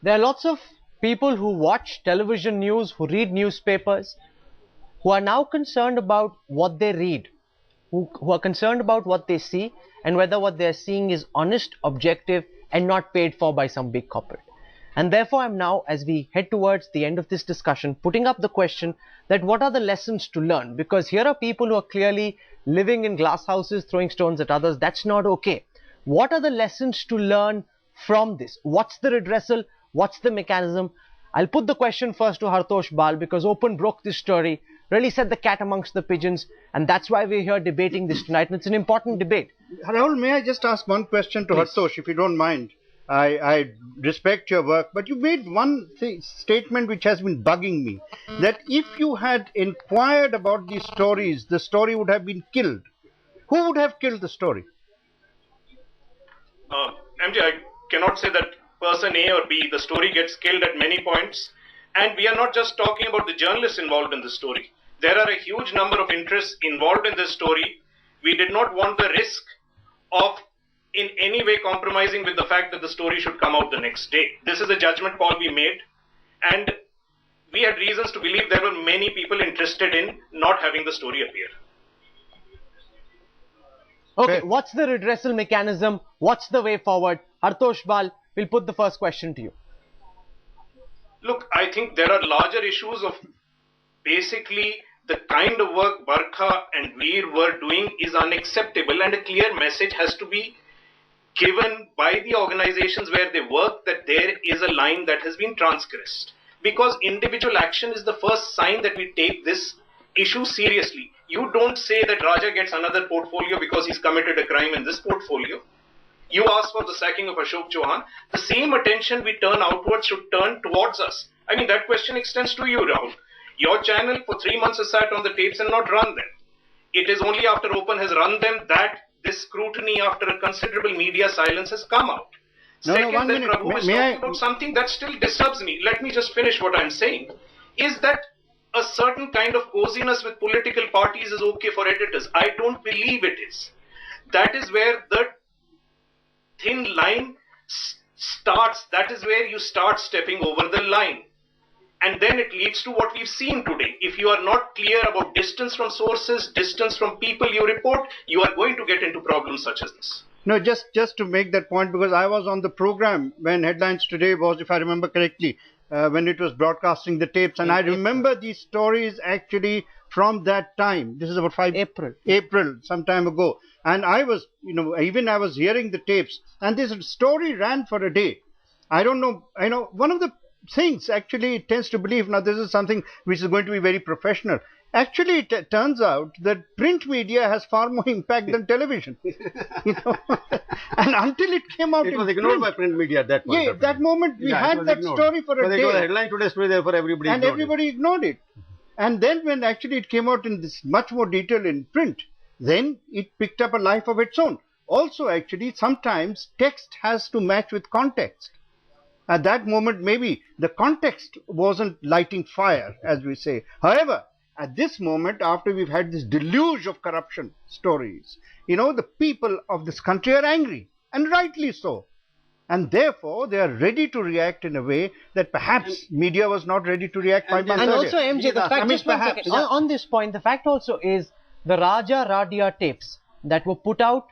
There are lots of people who watch television news, who read newspapers, who are now concerned about what they read, who are concerned about what they see and whether what they are seeing is honest, objective and not paid for by some big corporate. And therefore I'm now, as we head towards the end of this discussion, putting up the question that what are the lessons to learn? Because here are people who are clearly living in glass houses, throwing stones at others. That's not okay. What are the lessons to learn from this? What's the redressal? What's the mechanism? I'll put the question first to Hartosh Bal, because Open broke this story, really set the cat amongst the pigeons, and that's why we're here debating this tonight, and it's an important debate. Rahul, may I just ask one question to Please. Hartosh, if you don't mind? I respect your work, but you made one statement which has been bugging me, that if you had inquired about these stories, the story would have been killed. Who would have killed the story? MJ, I cannot say that person A or B, the story gets killed at many points. And we are not just talking about the journalists involved in the story. There are a huge number of interests involved in this story. We did not want the risk of in any way compromising with the fact that the story should come out the next day. This is a judgment call we made, and we had reasons to believe there were many people interested in not having the story appear. Okay, what's the redressal mechanism? What's the way forward? Hartosh Bal, we'll put the first question to you. Look, I think there are larger issues of basically the kind of work Barkha and Veer were doing is unacceptable, and a clear message has to be given by the organizations where they work that there is a line that has been transgressed. Because individual action is the first sign that we take this issue seriously. You don't say that Raja gets another portfolio because he's committed a crime in this portfolio. You ask for the sacking of Ashok Chauhan. The same attention we turn outwards should turn towards us. I mean, that question extends to you, Rahul. Your channel for 3 months has sat on the tapes and not run them. It is only after Open has run them that this scrutiny after a considerable media silence has come out. Second, one that minute. Prabhu is talking about something that still disturbs me. Let me just finish what I'm saying. Is that a certain kind of coziness with political parties is okay for editors? I don't believe it is. That is where the thin line starts. That is where you start stepping over the line. And then it leads to what we've seen today. If you are not clear about distance from sources, distance from people you report, you are going to get into problems such as this. No, just to make that point, because I was on the program when Headlines Today was, if I remember correctly, when it was broadcasting the tapes, and I remember these stories actually from that time. This is about April, some time ago. And I was, even I was hearing the tapes, and this story ran for a day. I don't know, one of the things actually it tends to believe, now this is something which is going to be very professional. Actually, it turns out that print media has far more impact than television. And until it came out, it was ignored by print media at that point. Yeah, that moment we had that story for a day. It was a headline today story, therefore everybody and everybody ignored it. And then when actually it came out in this much more detail in print, then it picked up a life of its own. Also, actually, sometimes text has to match with context. At that moment, maybe the context wasn't lighting fire, as we say. However, at this moment, after we've had this deluge of corruption stories, the people of this country are angry, and rightly so. And therefore, they are ready to react in a way that perhaps media was not ready to react 5 months earlier. And also, MJ, the fact, on this point, the fact also is the Radia tapes that were put out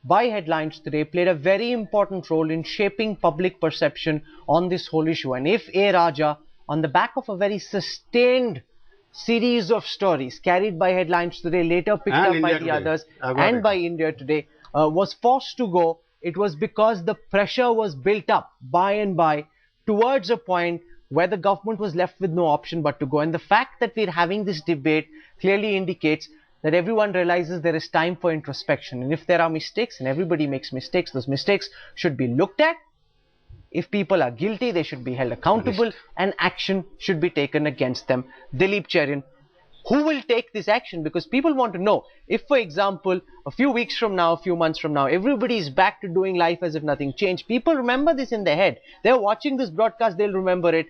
by Headlines Today played a very important role in shaping public perception on this whole issue. And if A. Raja, on the back of a very sustained series of stories carried by Headlines Today, later picked up by the others and by India Today, was forced to go, it was because the pressure was built up by and by towards a point where the government was left with no option but to go. And the fact that we're having this debate clearly indicates that everyone realizes there is time for introspection. And if there are mistakes, and everybody makes mistakes, those mistakes should be looked at. If people are guilty, they should be held accountable and action should be taken against them. Dilip Cherian, who will take this action? Because people want to know, if for example, a few weeks from now, a few months from now, everybody is back to doing life as if nothing changed. People remember this in their head. They're watching this broadcast, they'll remember it.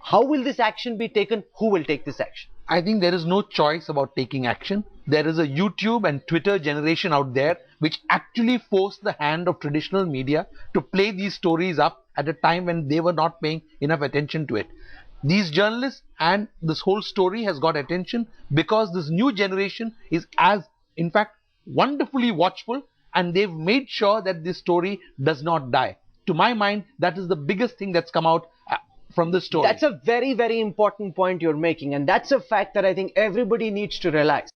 How will this action be taken? Who will take this action? I think there is no choice about taking action. There is a YouTube and Twitter generation out there which actually force the hand of traditional media to play these stories up at a time when they were not paying enough attention to it. These journalists and this whole story has got attention because this new generation is in fact, wonderfully watchful, and they've made sure that this story does not die. To my mind, that is the biggest thing that's come out from this story. That's a very, very important point you're making, and that's a fact that I think everybody needs to realize.